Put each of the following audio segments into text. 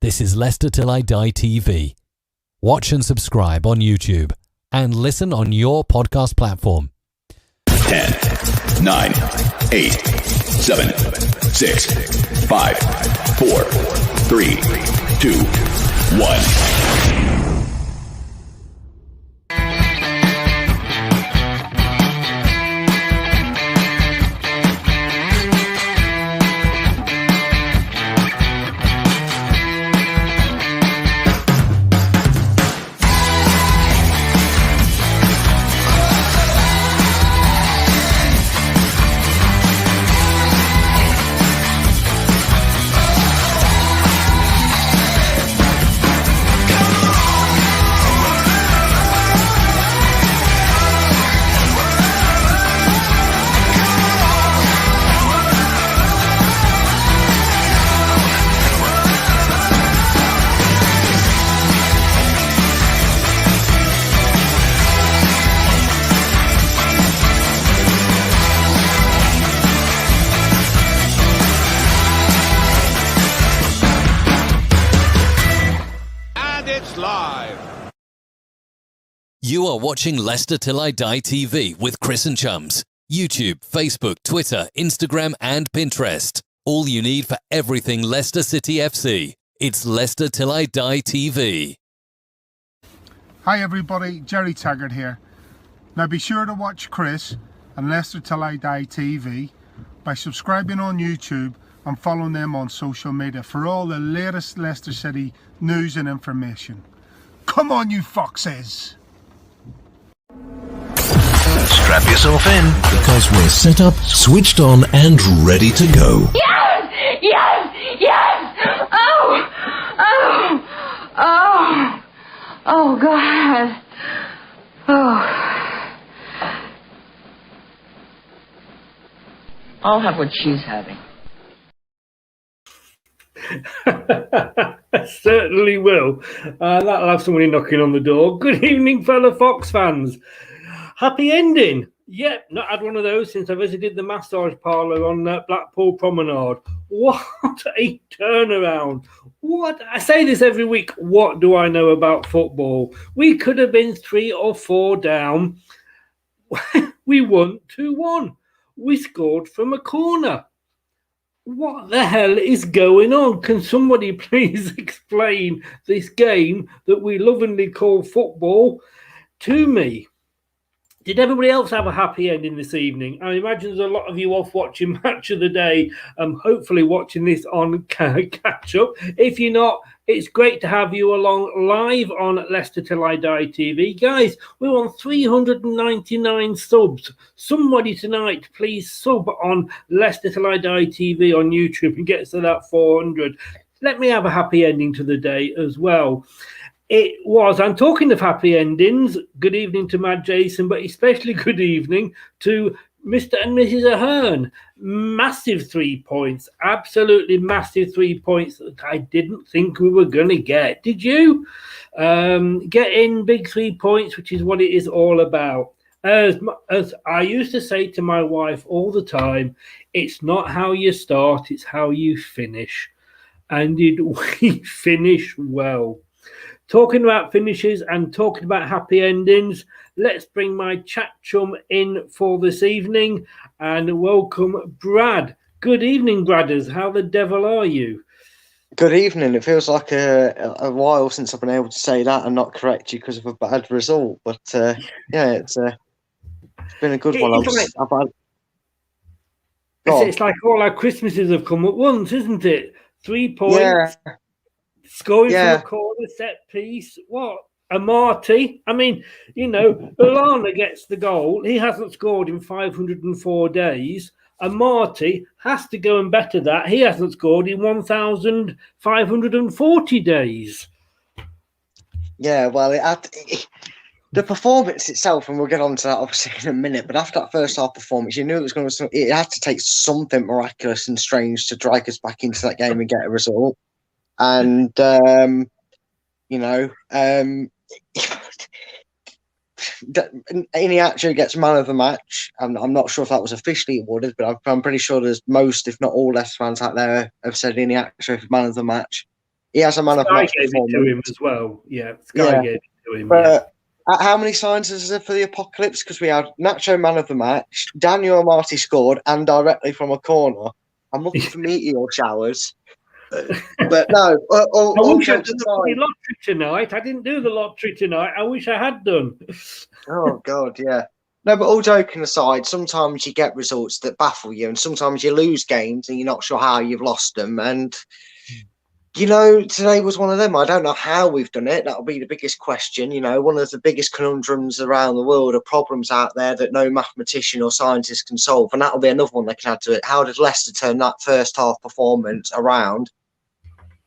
This is Leicester Till I Die TV. Watch and subscribe on YouTube and listen on your podcast platform. 10, 9, 8, 7, 6, 5, 4, 3, 2, 1. You are watching Leicester Till I Die TV with Chris and Chums. YouTube, Facebook, Twitter, Instagram and Pinterest. All you need for everything Leicester City FC. It's Leicester Till I Die TV. Hi everybody, Jerry Taggart here. Now be sure to watch Chris and Leicester Till I Die TV by subscribing on YouTube and following them on social media for all the latest Leicester City news and information. Come on you foxes! Strap yourself in, because we're set up, switched on, and ready to go. Yes! Yes! Yes! Oh! Oh! Oh! Oh, God. Oh. I'll have what she's having. Certainly will. That'll have somebody knocking on the door. Good evening, fellow Fox fans. Happy ending. Yep, not had one of those since I visited the massage parlour on Blackpool Promenade. What a turnaround. What? I say this every week. What do I know about football? We could have been 3 or 4 down. We won 2-1. We scored from a corner. What the hell is going on? Can somebody please explain this game that we lovingly call football to me? Did everybody else have a happy ending this evening? I imagine there's a lot of you off watching Match of the Day, hopefully watching this on catch up. If you're not, it's great to have you along live on Leicester Till I Die TV. Guys, we're on 399 subs. Somebody tonight, please sub on Leicester Till I Die TV on YouTube and get us to that 400. Let me have a happy ending to the day as well. It was, I'm talking of happy endings, good evening to Mad Jason, but especially good evening to Mr. and Mrs. Ahern. Massive 3 points, absolutely massive 3 points that I didn't think we were going to get. Did you? Get in big 3 points, which is what it is all about. As I used to say to my wife all the time, it's not how you start, it's how you finish. And did we finish well? Talking about finishes and talking about happy endings, let's bring my chat chum in for this evening and welcome Brad. Good evening, Bradders. How the devil are you? Good evening. It feels like a while since I've been able to say that and not correct you because of a bad result. But yeah, it's been a good one. It's like all our Christmases have come at once, isn't it? 3 points. Yeah. Scoring from a corner, set piece. What? Amati. I mean, you know, Lallana gets the goal. He hasn't scored in 504 days. Amati has to go and better that. He hasn't scored in 1,540 days. Yeah, well, the performance itself, and we'll get on to that obviously in a minute, but after that first half performance, you knew it was going to. It had to take something miraculous and strange to drag us back into that game and get a result. And you know, Iniacho gets man of the match. I'm not sure if that was officially awarded, but I'm pretty sure there's most, if not all, Leicester fans out there have said Iniacho for man of the match. He has a man of Sky match gave it to performance. him as well. Yeah, Sky Yeah. gave it to him. But how many signs is there for the Apocalypse? Because we had Nacho man of the match, Daniel Amati scored, and directly from a corner. I'm looking for meteor showers. But no, I all wish I'd jokes done the aside. bloody lottery tonight. I didn't do the lottery tonight. I wish I had done. Oh, God, yeah. No, but all joking aside, sometimes you get results that baffle you, and sometimes you lose games and you're not sure how you've lost them. And, you know, today was one of them. I don't know how we've done it. That'll be the biggest question. You know, one of the biggest conundrums around the world are problems out there that no mathematician or scientist can solve. And that'll be another one they can add to it. How did Leicester turn that first half performance around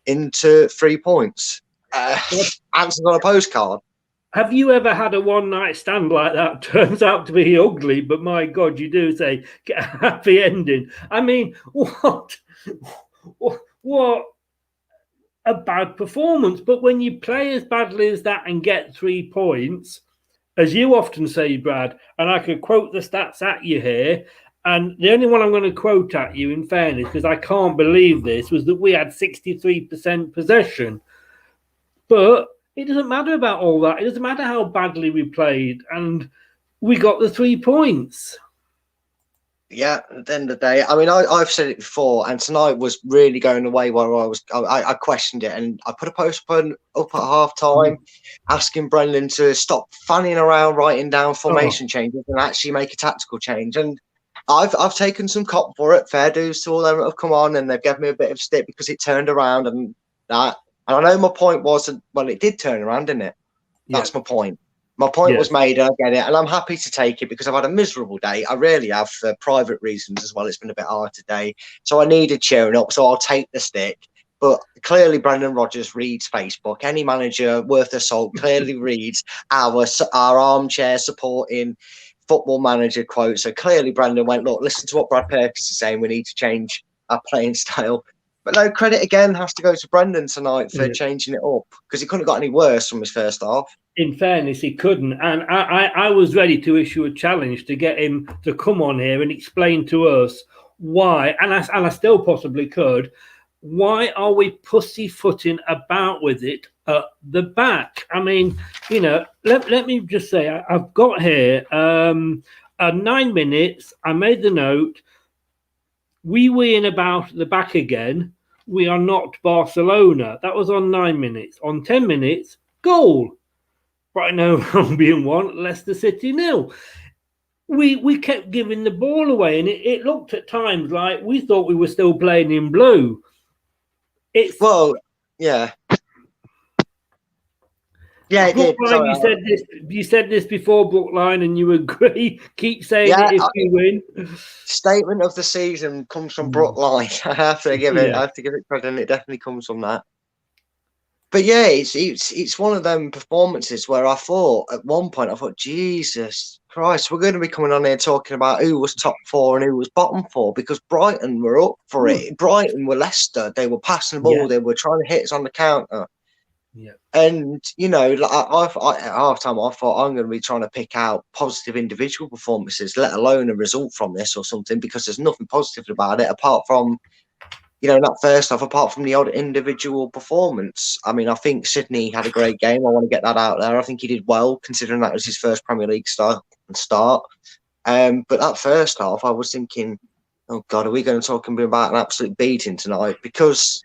into 3 points? Answers on a postcard. Have you ever had a one-night stand like that? Turns out to be ugly, but my God, you do say get a happy ending. I mean, what a bad performance. But when you play as badly as that and get 3 points, as you often say, Brad, and I could quote the stats at you here, and the only one I'm going to quote at you, in fairness, because I can't believe this, was that we had 63% possession. But it doesn't matter about all that. It doesn't matter how badly we played, and we got the 3 points. Yeah, at the end of the day, I mean, I've said it before, and tonight was really going away where I questioned it, and I put a post up at half time asking Brendan to stop fanning around writing down formation changes and actually make a tactical change. And I've taken some cop for it, fair dues to all them that have come on, and they've given me a bit of stick because it turned around and that. And I know my point was, well, it did turn around, didn't it? That's my point. My point was made, and I get it, and I'm happy to take it because I've had a miserable day. I really have, for private reasons as well. It's been a bit hard today, so I needed cheering up, so I'll take the stick. But clearly, Brendan Rodgers reads Facebook. Any manager worth their salt clearly reads our armchair supporting football manager quote. So clearly, Brendan went, look, listen to what Brad Perkins is saying. We need to change our playing style. But no, credit again has to go to Brendan tonight for changing it up because he couldn't have got any worse from his first half. In fairness, he couldn't. And I was ready to issue a challenge to get him to come on here and explain to us why, and I still possibly could, why are we pussyfooting about with it at the back? I mean, you know, let me just say, I've got here 9 minutes. I made the note. We win about the back again. We are not Barcelona. That was on 9 minutes. On 10 minutes, goal. Brighton Albion 1, Leicester City 0. We kept giving the ball away, and it looked at times like we thought we were still playing in blue. Yeah. Yeah, it did. Brookline, you said this before, Brookline, and you agree. Keep saying it if you win. Statement of the season comes from Brookline. I have to give it. I have to give it credit. And it definitely comes from that. But yeah, it's one of them performances where I thought at one point, Jesus Christ, we're going to be coming on here talking about who was top 4 and who was bottom 4 because Brighton were up for it. Brighton were Leicester. They were passing the ball. They were trying to hit us on the counter. Yeah. And, you know, at half time, I thought I'm going to be trying to pick out positive individual performances, let alone a result from this or something, because there's nothing positive about it apart from, you know, that first half, apart from the odd individual performance. I mean, I think Sydney had a great game. I want to get that out there. I think he did well, considering that was his first Premier League start. But that first half, I was thinking, oh, God, are we going to talk about an absolute beating tonight? Because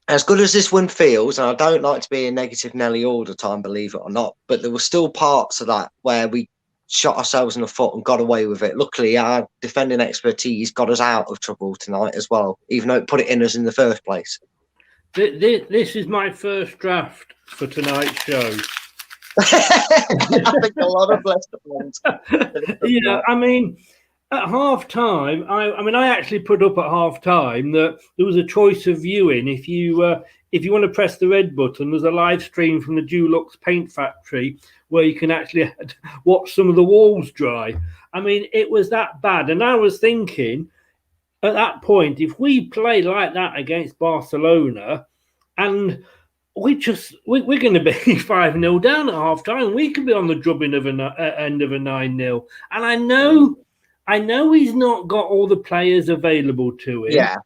as good as this win feels, and I don't like to be a negative Nelly all the time, believe it or not, but there were still parts of that where we shot ourselves in the foot and got away with it. Luckily, our defending expertise got us out of trouble tonight as well, even though it put it in us in the first place. This is my first draft for tonight's show. I think a lot of Leicester fans. You know, I mean, at half time, I actually put up at half time that there was a choice of viewing. If you want to press the red button, there's a live stream from the Dulux paint factory where you can actually watch some of the walls dry. I mean, it was that bad. And I was thinking at that point, if we play like that against Barcelona and we're going to be 5-0 down at half time, we could be on the drubbing of end of a 9-0. And I know he's not got all the players available to him. Yeah,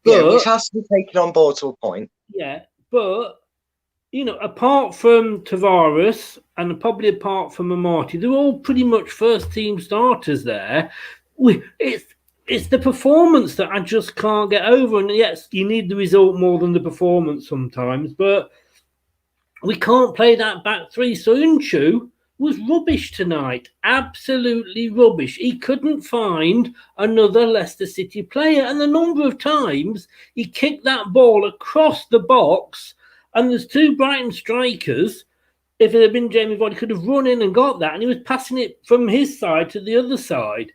which has to be taken on board to a point. Yeah, but apart from Tavares and probably apart from Amati, they're all pretty much first team starters there. It's the performance that I just can't get over. And yes, you need the result more than the performance sometimes, but we can't play that back three. So Unchu was rubbish tonight, absolutely rubbish. He couldn't find another Leicester City player, and the number of times he kicked that ball across the box, and there's two Brighton strikers. If it had been Jamie Vardy, could have run in and got that, and he was passing it from his side to the other side.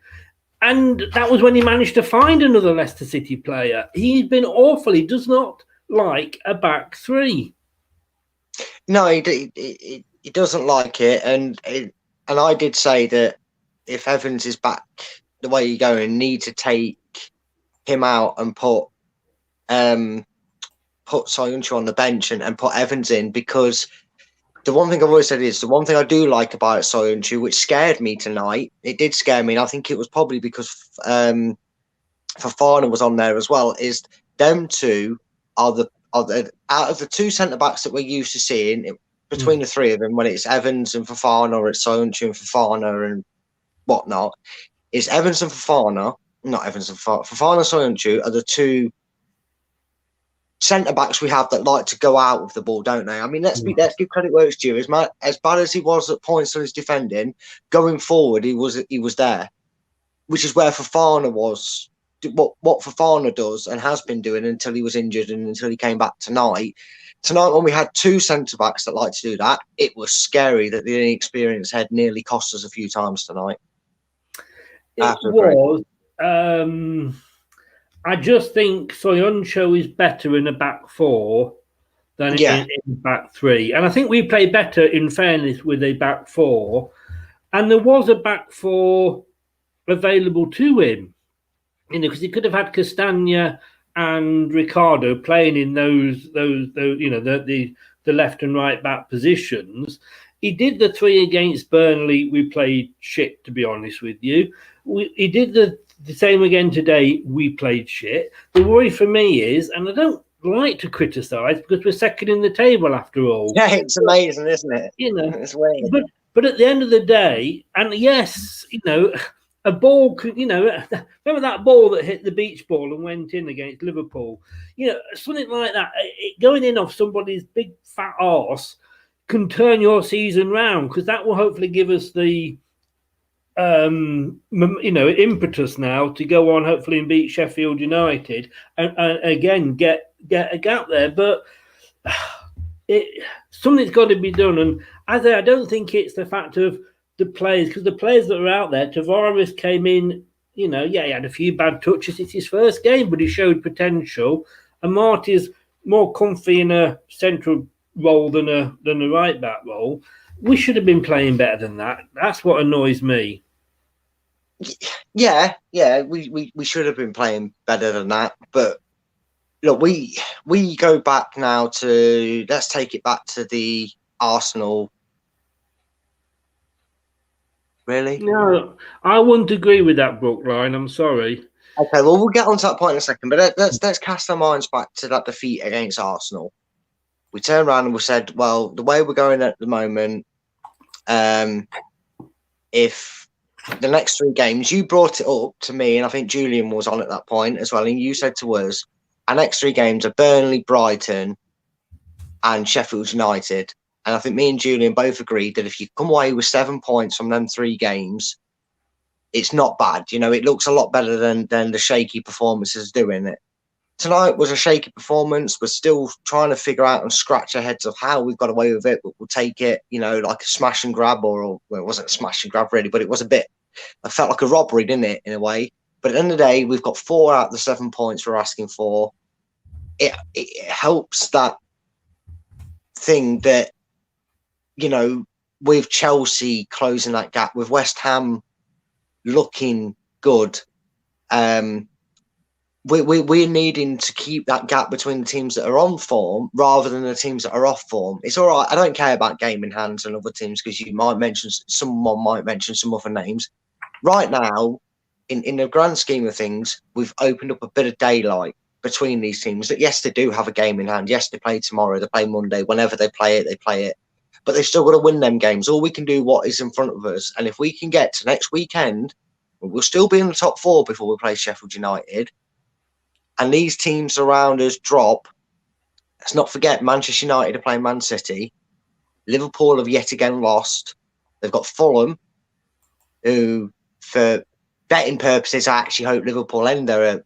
And that was when he managed to find another Leicester City player. He's been awful. He does not like a back three. No, he doesn't like it, and I did say that if Evans is back the way you're going, need to take him out and put Soyuncu on the bench and put Evans in, because the one thing I've always said is the one thing I do like about Soyuncu, which scared me tonight. It did scare me, and I think it was probably because Fofana was on there as well. Is them two are the out of the two centre backs that we're used to seeing between the three of them, when it's Evans and Fofana, or it's Soyuncu and Fofana and whatnot, is Evans and Fofana, not Evans and Fofana, Soyuncu are the two centre backs we have that like to go out with the ball, don't they? I mean, let's give credit where it's due. As bad as he was at points on his defending, going forward, he was there, which is where Fofana was. What Fofana does and has been doing until he was injured and until he came back tonight. Tonight, when we had two centre backs that like to do that, it was scary that the inexperience had nearly cost us a few times tonight. It was. I just think Soyuncu is better in a back four than in back three. And I think we play better, in fairness, with a back four. And there was a back four available to him, because he could have had Castagna and Ricardo playing in those the left and right back positions. He did the three against Burnley. We played shit, to be honest with you. He did the same again today. We played shit. The worry for me is, and I don't like to criticise because we're second in the table after all. Yeah, it's amazing, isn't it? It's weird. But at the end of the day, and yes, a ball could, remember that ball that hit the beach ball and went in against Liverpool? Something like that, going in off somebody's big fat arse can turn your season round, because that will hopefully give us the impetus now to go on hopefully and beat Sheffield United and again get a gap there. But something's got to be done, and I don't think it's the fact of the players, because the players that are out there, Tavares came in, he had a few bad touches. It's his first game, but he showed potential. And Marty's more comfy in a central role than a right back role. We should have been playing better than that. That's what annoys me. Yeah, we should have been playing better than that. But look, we go back now to, let's take it back to the Arsenal. Really? No, I wouldn't agree with that, Brookline. I'm sorry. Okay, well, we'll get on to that point in a second. But let's cast our minds back to that defeat against Arsenal. We turned around and we said, well, the way we're going at the moment, if the next three games, you brought it up to me, and I think Julian was on at that point as well, and you said to us, our next three games are Burnley, Brighton, and Sheffield United. And I think me and Julian both agreed that if you come away with 7 points from them three games, it's not bad. It looks a lot better than the shaky performances doing it. Tonight was a shaky performance. We're still trying to figure out and scratch our heads of how we've got away with it, but we'll take it, like a smash and grab, well, it wasn't a smash and grab really, but it was it felt like a robbery, didn't it, in a way? But at the end of the day, we've got 4 out of the 7 points we're asking for. It helps that thing that, with Chelsea closing that gap, with West Ham looking good, we're needing to keep that gap between the teams that are on form rather than the teams that are off form. It's all right. I don't care about game in hands and other teams, because someone might mention some other names. Right now, in the grand scheme of things, we've opened up a bit of daylight between these teams that, yes, they do have a game in hand. Yes, they play tomorrow, they play Monday. Whenever they play it. But they've still got to win them games. All we can do what is in front of us. And if we can get to next weekend, we'll still be in the top 4 before we play Sheffield United. And these teams around us drop. Let's not forget, Manchester United are playing Man City. Liverpool have yet again lost. They've got Fulham, who, for betting purposes, I actually hope Liverpool end their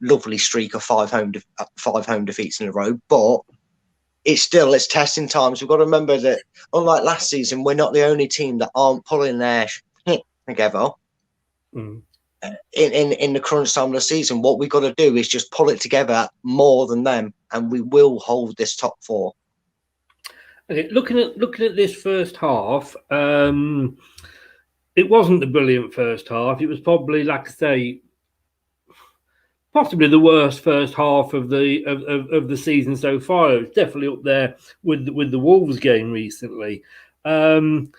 lovely streak of 5 home defeats in a row. But it's testing times. We've got to remember that, unlike last season, we're not the only team that aren't pulling their shit together. In the crunch time of the season, what we've got to do is just pull it together more than them, and we will hold this top 4. Okay, looking at this first half, it wasn't a brilliant first half. It was probably, like I say, possibly the worst first half of the season so far. It's definitely up there with the Wolves game recently. And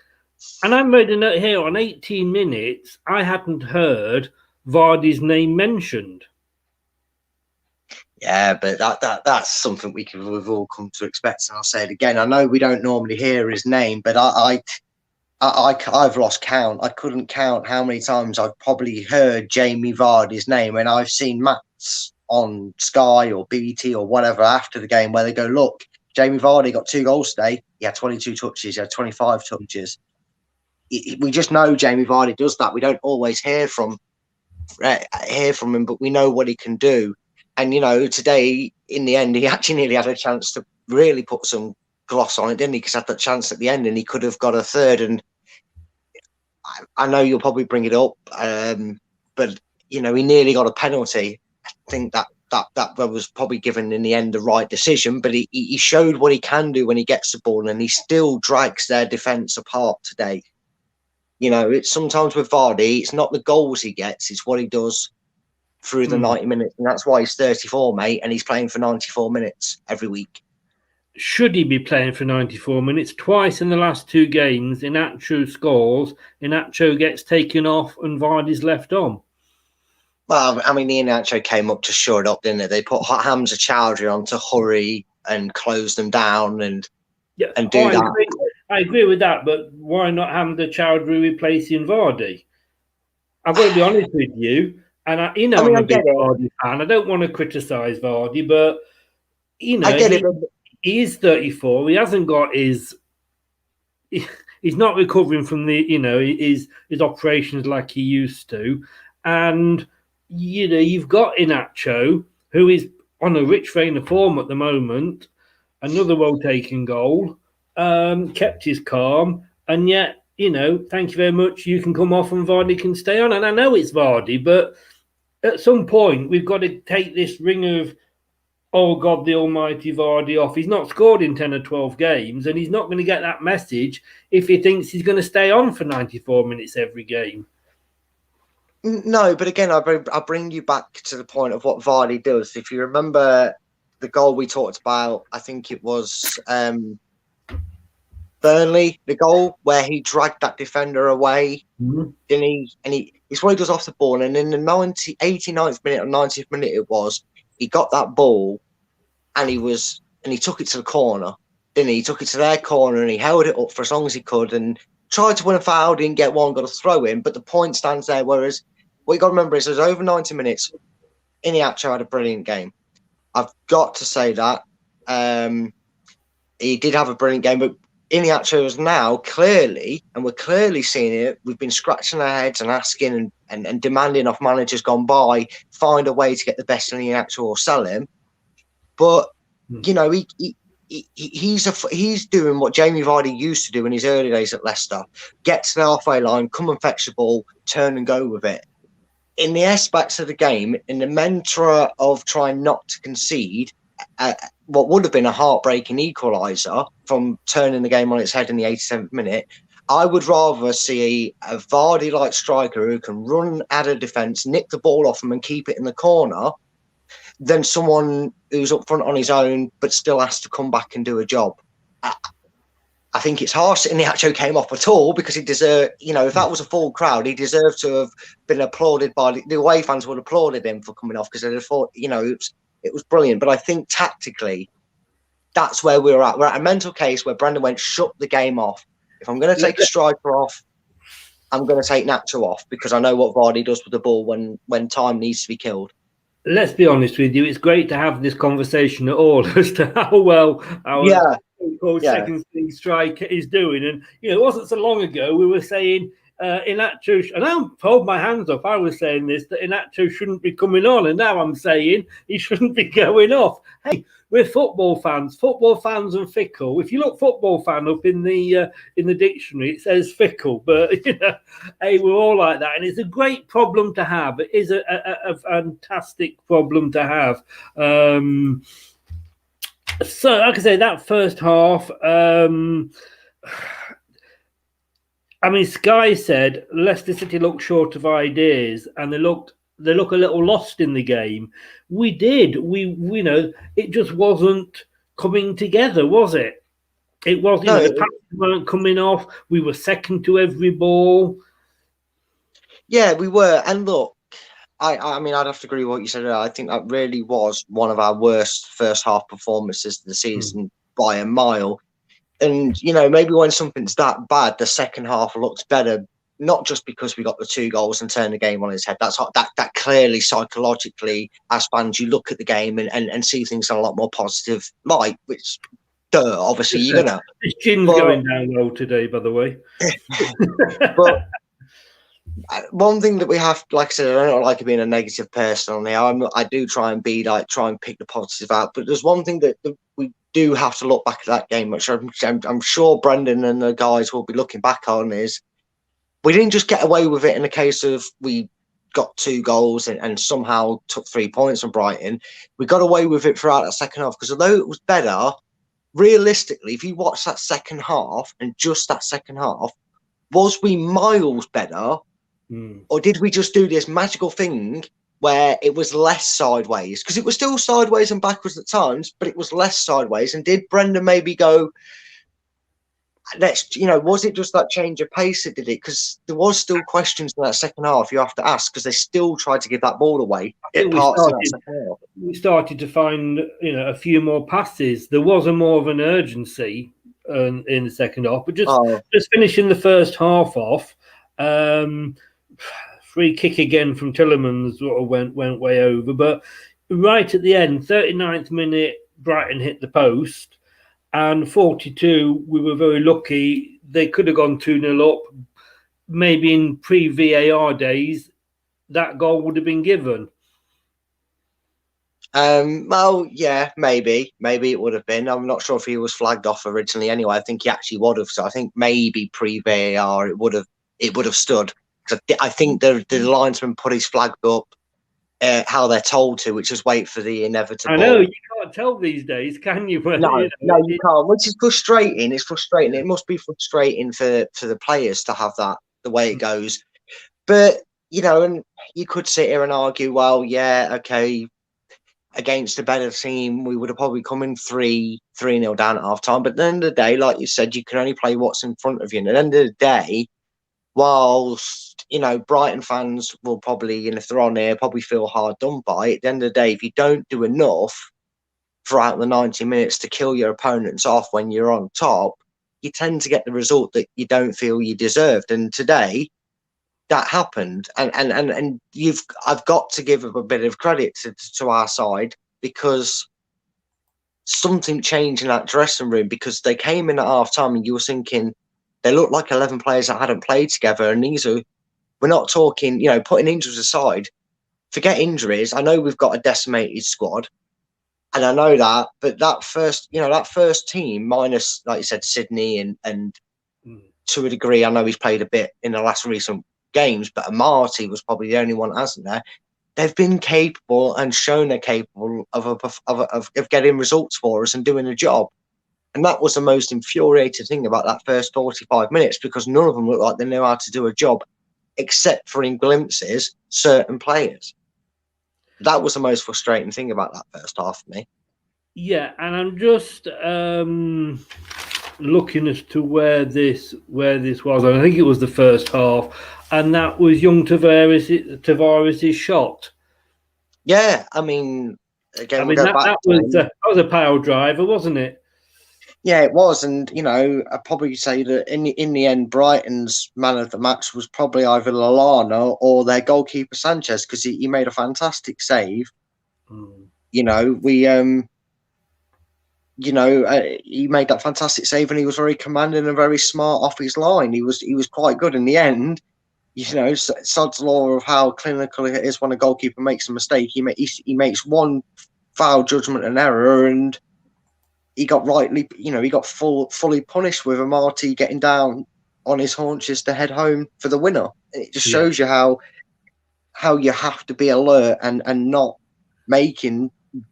I made a note here on 18 minutes. I hadn't heard Vardy's name mentioned. Yeah, but that's something we've all come to expect. And I'll say it again. I know we don't normally hear his name, but I've lost count. I couldn't count how many times I've probably heard Jamie Vardy's name, and I've seen Matt's on Sky or BT or whatever after the game where they go, look, Jamie Vardy got 2 goals today. He had 22 touches. He had 25 touches. We just know Jamie Vardy does that. We don't always hear from him, but we know what he can do. And, today, in the end, he actually nearly had a chance to really put some gloss on it, didn't he? Because he had that chance at the end and he could have got a third. And I know you'll probably bring it up, but, he nearly got a penalty. I think that was probably given in the end the right decision, but he showed what he can do when he gets the ball, and he still drags their defence apart today. It's sometimes with Vardy, it's not the goals he gets, it's what he does through the 90 minutes. And that's why he's 34, mate, and he's playing for 94 minutes every week. Should he be playing for 94 minutes? Twice in the last 2 games, Inacho scores, Inacho gets taken off, and Vardy's left on. Well, I mean, Inacho came up to shore it up, didn't they? They put Hamza Chowdhury on to hurry and close them down and do that. I agree with that, but why not Hamza Chowdhury replacing Vardy? I've got to be honest with you, and I'm a big Vardy fan. I don't want to criticise Vardy, but I get it. He is 34. He hasn't got his. He's not recovering from his operations like he used to, and you've got Inacho, who is on a rich vein of form at the moment. Another well-taken goal, kept his calm, and yet thank you very much. You can come off and Vardy can stay on. And I know it's Vardy, but at some point we've got to take this ring of, oh God, the almighty Vardy off. He's not scored in 10 or 12 games, and he's not going to get that message if he thinks he's going to stay on for 94 minutes every game. No, but again, I bring you back to the point of what Vardy does. If you remember the goal we talked about, I think it was Burnley, the goal where he dragged that defender away, didn't he? And it's what he does off the ball. And in the 89th minute or 90th minute it was, he got that ball and he took it to the corner, didn't he? He took it to their corner and he held it up for as long as he could and tried to win a foul, didn't get one, got a throw in, but the point stands there. Whereas what you got to remember is there's over 90 minutes, Inacho had a brilliant game. I've got to say that. He did have a brilliant game, but Inacho is now clearly, and we're clearly seeing it, we've been scratching our heads and asking and demanding off managers gone by, find a way to get the best in Inacho or sell him. But, he's doing what Jamie Vardy used to do in his early days at Leicester. Get to the halfway line, come and fetch the ball, turn and go with it. In the aspects of the game, in the mantra of trying not to concede, what would have been a heartbreaking equaliser from turning the game on its head in the 87th minute, I would rather see a Vardy-like striker who can run at a defence, nick the ball off him and keep it in the corner, than someone who's up front on his own but still has to come back and do a job. I think it's harsh that Inacho came off at all because he deserved, if that was a full crowd, he deserved to have been applauded by the away fans would have applauded him for coming off because they'd have thought, it was brilliant. But I think tactically, that's where we're at. We're at a mental case where Brendan went, shut the game off. If I'm going to take a striker off, I'm going to take Nacho off because I know what Vardy does with the ball when time needs to be killed. Let's be honest with you. It's great to have this conversation at all as to how well our second string striker is doing. And, it wasn't so long ago we were saying Inacho, and I'll hold my hands up. I was saying this, that Inacho shouldn't be coming on. And now I'm saying he shouldn't be going off. Hey, we're football fans and fickle. If you look football fan up in the dictionary, it says fickle. But hey, we're all like that, and it's a great problem to have. It is a fantastic problem to have. So, like I say, that first half. Sky said Leicester City looked short of ideas, and they look a little lost in the game. We did. It just wasn't coming together, was it? It was. The passes weren't coming off. We were second to every ball. Yeah, we were. And look, I'd have to agree with what you said. I think that really was one of our worst first half performances of the season by a mile. And, maybe when something's that bad, the second half looks better, not just because we got the 2 goals and turned the game on its head. That clearly, psychologically, as fans, you look at the game and see things in a lot more positive light, which, obviously, you're going to. His chin's going down low today, by the way. But one thing that we have, like I said, I don't like being a negative person on here. I do try and pick the positive out. But there's one thing that we do have to look back at that game, which I'm sure Brendan and the guys will be looking back on, is we didn't just get away with it in the case of we got 2 goals and somehow took 3 points from Brighton. We got away with it throughout that second half because although it was better, realistically, if you watch that second half and just that second half, was we miles better? Or did we just do this magical thing where it was less sideways? Because it was still sideways and backwards at times, but it was less sideways. And did Brendan maybe go, was it just that change of pace that did it? Because there was still questions in that second half you have to ask because they still tried to give that ball away. We started to find, a few more passes. There was more of an urgency in the second half, but just finishing the first half off. Free kick again from Tillemans sort of went way over, but right at the end, 39th minute, Brighton hit the post, and 42, we were very lucky. They could have gone 2-0 up. Maybe in pre-VAR days, that goal would have been given. Well, yeah, maybe it would have been. I'm not sure if he was flagged off originally. Anyway, I think he actually would have. So I think maybe pre-VAR it would have stood. I think the linesman put his flag up how they're told to, which is wait for the inevitable. I know, you can't tell these days, can you? No, you can't, which is frustrating. It's frustrating. It must be frustrating for the players to have that the way it goes. But, and you could sit here and argue, well, yeah, okay, against a better team, we would have probably come in 3-0 down at half time. But at the end of the day, like you said, you can only play what's in front of you. And at the end of the day, whilst, Brighton fans will probably, and if they're on here, probably feel hard done by. At the end of the day, if you don't do enough throughout the 90 minutes to kill your opponents off when you're on top, you tend to get the result that you don't feel you deserved. And today, that happened. And I've got to give a bit of credit to our side because something changed in that dressing room because they came in at half time and you were thinking, they look like 11 players that hadn't played together. And we're not talking, putting injuries aside, forget injuries. I know we've got a decimated squad and I know that, but that first team minus, like you said, Sydney and to a degree, I know he's played a bit in the last recent games, but Amati was probably the only one that hasn't there. They've been capable and shown they're capable of getting results for us and doing a job. And that was the most infuriating thing about that first 45 minutes because none of them looked like they knew how to do a job, except for in glimpses, certain players. That was the most frustrating thing about that first half for me. Yeah, and I'm just looking as to where this was, and I think it was the first half, and that was young Tavares' shot. Yeah, I mean, again, we'll go that, back that to him. that was a power driver, wasn't it? Yeah, it was, and I'd probably say that in the end, Brighton's man of the match was probably either Lallana or their goalkeeper Sanchez, because he made a fantastic save. He made that fantastic save, and he was very commanding and very smart off his line. He was quite good in the end. Sod's law of how clinical it is when a goalkeeper makes a mistake. He makes one foul judgment and error, and he got fully punished with Amati getting down on his haunches to head home for the winner. It just shows you how you have to be alert and not making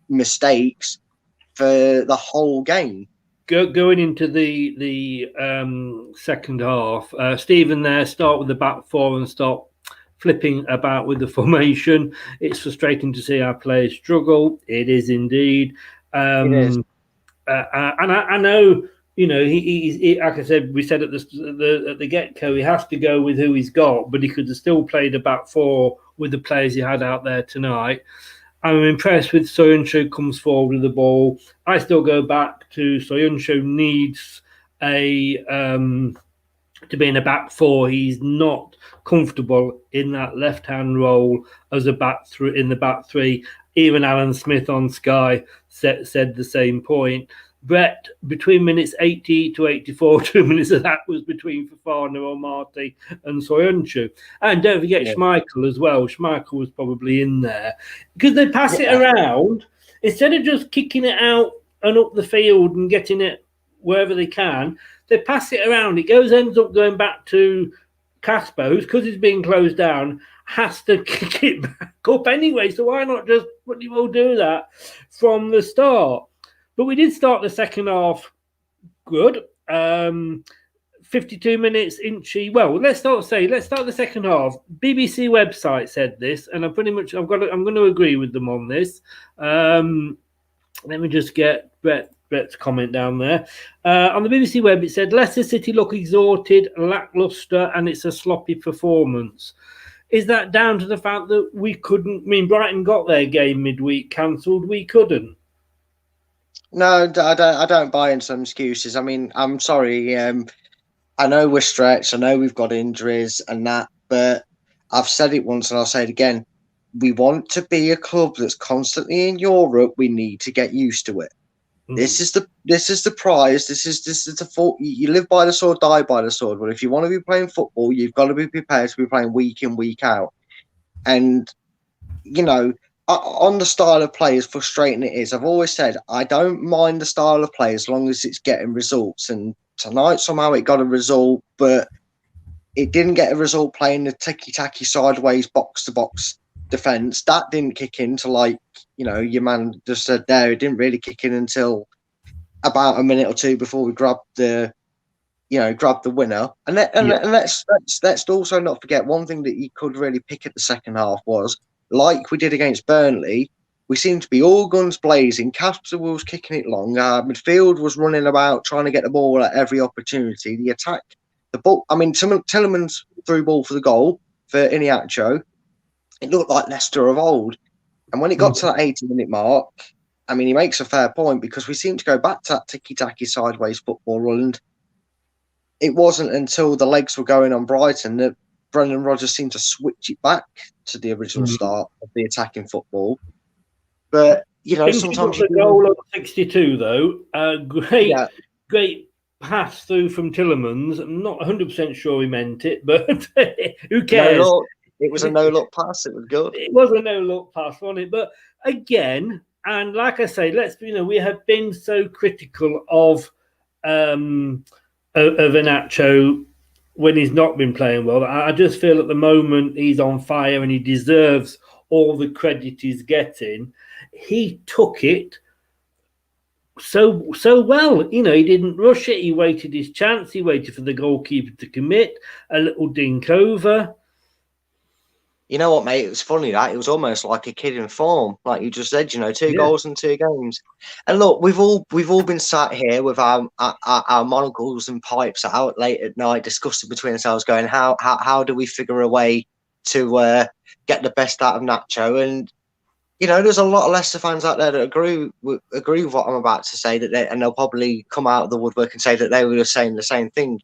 mistakes for the whole game. Going into the second half, Stephen there, start with the back four and start flipping about with the formation. It's frustrating to see our players struggle. It is indeed. It is. And I know, he like I said, we said at the get-go, he has to go with who he's got, but he could have still played a back four with the players he had out there tonight. I'm impressed with Soyuncu comes forward with the ball. I still go back to Soyuncu needs to be in a back four. He's not comfortable in that left-hand role as a in the back three. Even Alan Smith on Sky said the same point. Brett, between minutes 80 to 84, 2 minutes of that was between Fofana, Omarte and Soyuncu. And don't forget Schmeichel as well. Schmeichel was probably in there. Because they pass it around, instead of just kicking it out and up the field and getting it wherever they can, they pass it around. It ends up going back to Casper, who's, because it's being closed down, has to kick it back up anyway. So why not just do that from the start? But we did start the second half good. 52 minutes, Inchy. Well, let's start the second half. BBC website said this, and I'm going to agree with them on this. Let me just get Brett's comment down there. On the BBC web, it said Leicester City look exhausted, lackluster, and it's a sloppy performance. Is that down to the fact that we couldn't? I mean, Brighton got their game midweek cancelled. We couldn't. No, I don't buy into some excuses. I mean, I'm sorry. I know we're stretched. I know we've got injuries and that, but I've said it once and I'll say it again. We want to be a club that's constantly in Europe. We need to get used to it. This is the prize. This is the fault. You live by the sword, die by the sword. But if you want to be playing football, you've got to be prepared to be playing week in, week out. And on the style of play, as frustrating it is, I've always said I don't mind the style of play as long as it's getting results. And tonight somehow it got a result, but it didn't get a result playing the ticky-tacky sideways box-to-box defence. That didn't kick in till your man just said there. It didn't really kick in until about a minute or two before we grabbed the winner. And let's also not forget one thing that you could really pick at the second half was, like we did against Burnley, we seemed to be all guns blazing. Casper was kicking it long. Midfield was running about trying to get the ball at every opportunity. The attack, the ball. I mean, Tillemans threw ball for the goal for Iniacho. It looked like Leicester of old. And when it got to that 80-minute mark, I mean, he makes a fair point because we seemed to go back to that ticky-tacky sideways football. And it wasn't until the legs were going on Brighton that Brendan Rodgers seemed to switch it back to the original start of the attacking football. But, sometimes... The goal on 62, though, great pass through from Tillemans. I'm not 100% sure he meant it, but who cares? It was a no-look pass. It was good. It was a no-look pass, wasn't it? But again, and like I say, we have been so critical of Iniacho when he's not been playing well. I just feel at the moment he's on fire and he deserves all the credit he's getting. He took it so well. He didn't rush it. He waited his chance. He waited for the goalkeeper to commit a little dink over. You know what, mate? It was funny that it was almost like a kid in form, like you just said. You know, two goals in 2 games. And look, we've all been sat here with our monocles and pipes out late at night, discussing between ourselves, going, how do we figure a way to get the best out of Nacho? And you know, there's a lot of Leicester fans out there that agree with what I'm about to say, and they'll probably come out of the woodwork and say that they were saying the same thing.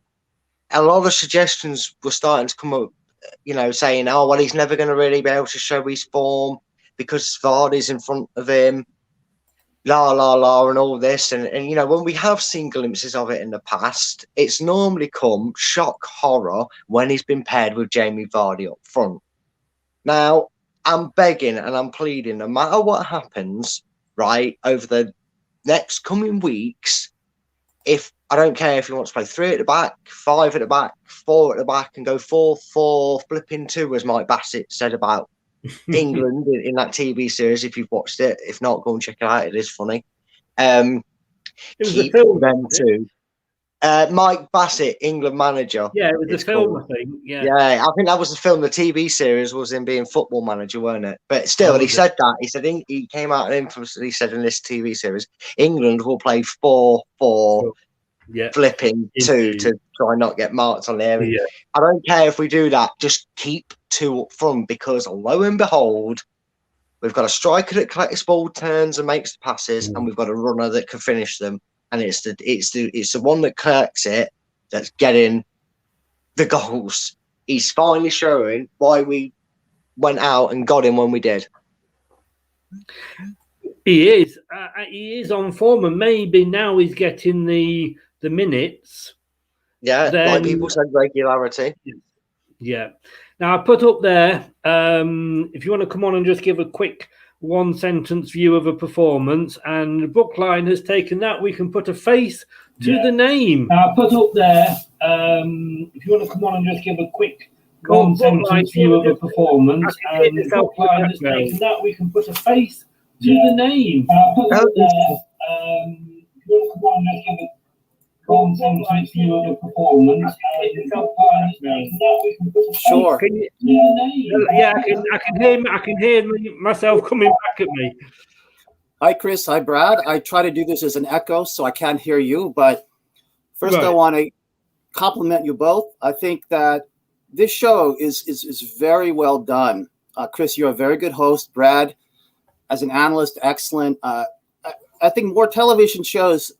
A lot of suggestions were starting to come up, you know, saying, oh, well, he's never going to really be able to show his form because Vardy's in front of him, la, la, la, and all this. And you know, when we have seen glimpses of it in the past, it's normally come shock horror when he's been paired with Jamie Vardy up front. Now, I'm begging and I'm pleading, no matter what happens, right, over the next coming weeks, if I don't care if he wants to play 3 at the back, 5 at the back, 4 at the back, and go 4-4 flipping 2, as Mike Bassett said about England in that TV series. If you've watched it, if not, go and check it out. It is funny. It was Keep a film, them too. Mike Bassett, England manager. Yeah, it was a film, I think. Yeah, I think that was the film. The TV series was him being football manager, weren't it? But still, he said that. He said he came out and infamously said in this TV series, England will play 4-4, flipping 2 to try and not get marked on there. Yeah. I don't care if we do that. Just keep 2 up front, because lo and behold, we've got a striker that collects ball turns and makes the passes, and we've got a runner that can finish them. And it's the one that collects it that's getting the goals. He's finally showing why we went out and got him when we did. He is on form, and maybe now he's getting the minutes. Yeah, like people said, regularity. Yeah. Now I put up there, if you want to come on and just give a quick 1-sentence view of a performance, and Brookline has taken that. We can put a face to the name. Now I put up there, if you want to come on and just give a quick 1-sentence view of a performance, and Brookline has taken that. We can put a face to the name. Now I put up there, if you want to come on and just give a 1-sentence view of a performance, and Brookline has taken that. We can put a face Sure. to the name. Yeah, I can hear myself coming back at me. Hi, Chris. Hi, Brad. I try to do this as an echo, so I can't hear you. But first, I want to compliment you both. I think that this show is very well done. Chris, you're a very good host. Brad, as an analyst, excellent. I think more television shows,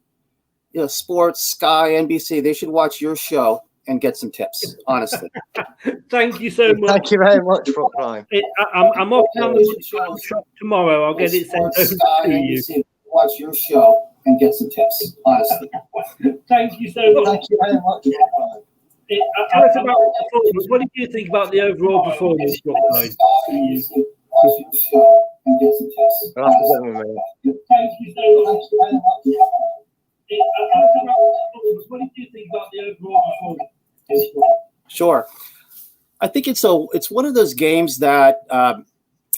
you know, sports, Sky, NBC, they should watch your show and get some tips, honestly. Thank you so much. Thank you very much, Brookline. I'm off down the shop tomorrow. I'll get it sent over to you. Watch your show and get some tips, honestly. Thank you so much. Thank you very much, Brookline. Tell us about the performance. What did you think about the overall performance, Brookline? Watch your show and get some tips. Thank you so much. What did you think about the overall performance? Sure. I think it's one of those games that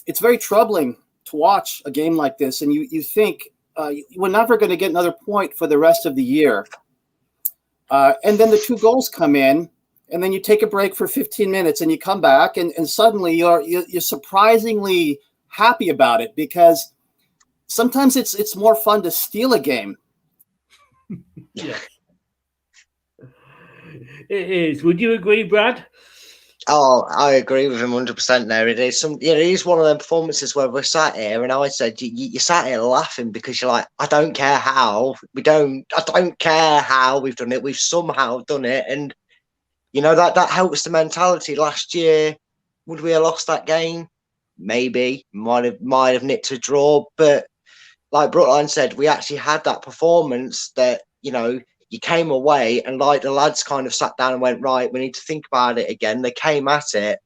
it's very troubling to watch a game like this, and you think we're never going to get another point for the rest of the year. And then the 2 goals come in, and then you take a break for 15 minutes, and you come back, and suddenly you're surprisingly happy about it, because sometimes it's more fun to steal a game. Yeah, it is. Would you agree, Brad? Oh, I agree with him 100% there. It is one of them performances where we're sat here, and I said you sat here laughing because you're like, I don't care how I don't care how we've done it. We've somehow done it, and you know that helps the mentality. Last year, would we have lost that game? Maybe might have nicked a draw, but like Brookline said, we actually had that performance that, you know, you came away and like the lads kind of sat down and went, right, we need to think about it again. They came at it,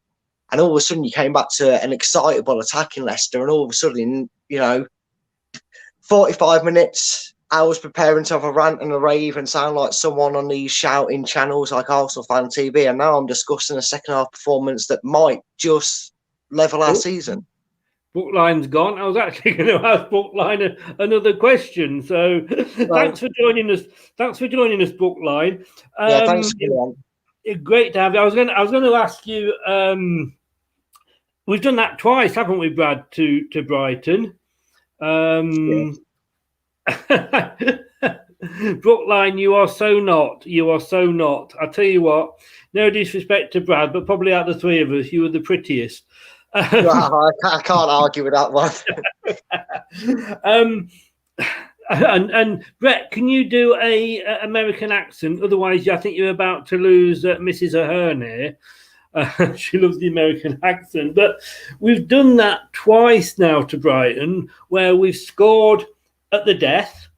and all of a sudden you came back to an excitable attacking Leicester, and all of a sudden, you know, 45 minutes, I was preparing to have a rant and a rave and sound like someone on these shouting channels like Arsenal Fan TV, and now I'm discussing a second half performance that might just level our season. Brookline's gone. I was actually going to ask Brookline another question. So thanks for joining us. Thanks for joining us, Brookline. Yeah, thanks. Great to have you. I was going to ask you, we've done that twice, haven't we, Brad? To Brighton. Brookline, you are so not. You are so not. I tell you what, no disrespect to Brad, but probably out of the three of us, you were the prettiest. Well, I can't argue with that one. And Brett, can you do a American accent? Otherwise, I think you're about to lose Mrs. Ahern here. She loves the American accent, but we've done that twice now to Brighton, where we've scored at the death,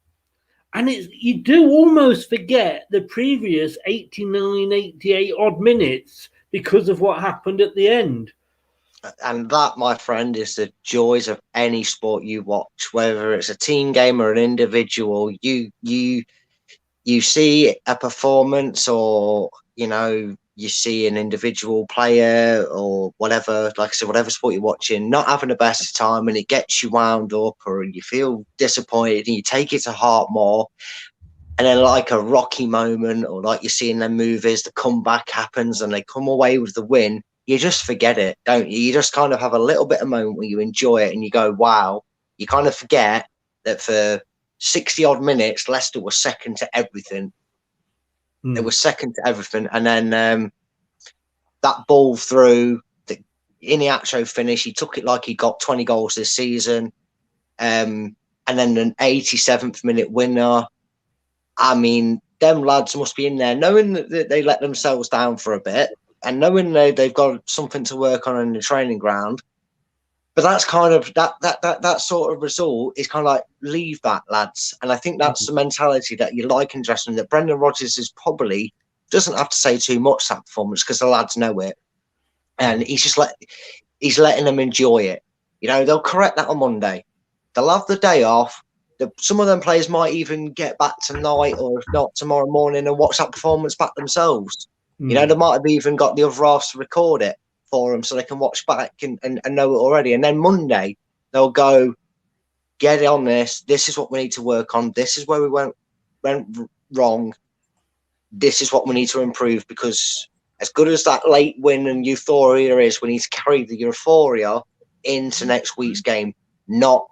and you do almost forget the previous 89, 88 odd minutes because of what happened at the end. And that, my friend, is the joys of any sport you watch, whether it's a team game or an individual. You see a performance, or you see an individual player or whatever, like I said, whatever sport you're watching, not having the best time, and it gets you wound up, or you feel disappointed and you take it to heart more. And then like a rocky moment, or like you see in them movies, the comeback happens and they come away with the win. You just forget it, don't you? You just kind of have a little bit of moment where you enjoy it and you go, wow. You kind of forget that for 60 odd minutes, Leicester was second to everything. It was second to everything. And then that ball through the Iheanacho finish, he took it like he got 20 goals this season. And then an 87th minute winner. I mean, them lads must be in there knowing that they let themselves down for a bit, and knowing they've got something to work on in the training ground. But that's kind of that sort of result is kind of like, leave that, lads. And I think that's the mentality that you like in dressing room, that Brendan Rodgers is probably doesn't have to say too much that performance, because the lads know it, and he's letting them enjoy it. They'll correct that on Monday. They'll have the day off. Some of them players might even get back tonight, or if not tomorrow morning, and watch that performance back themselves. They might have even got the other half to record it for them so they can watch back and know it already. And then Monday, they'll go, get on this. This is what we need to work on. This is where we went wrong. This is what we need to improve, because as good as that late win and euphoria is, we need to carry the euphoria into next week's game, not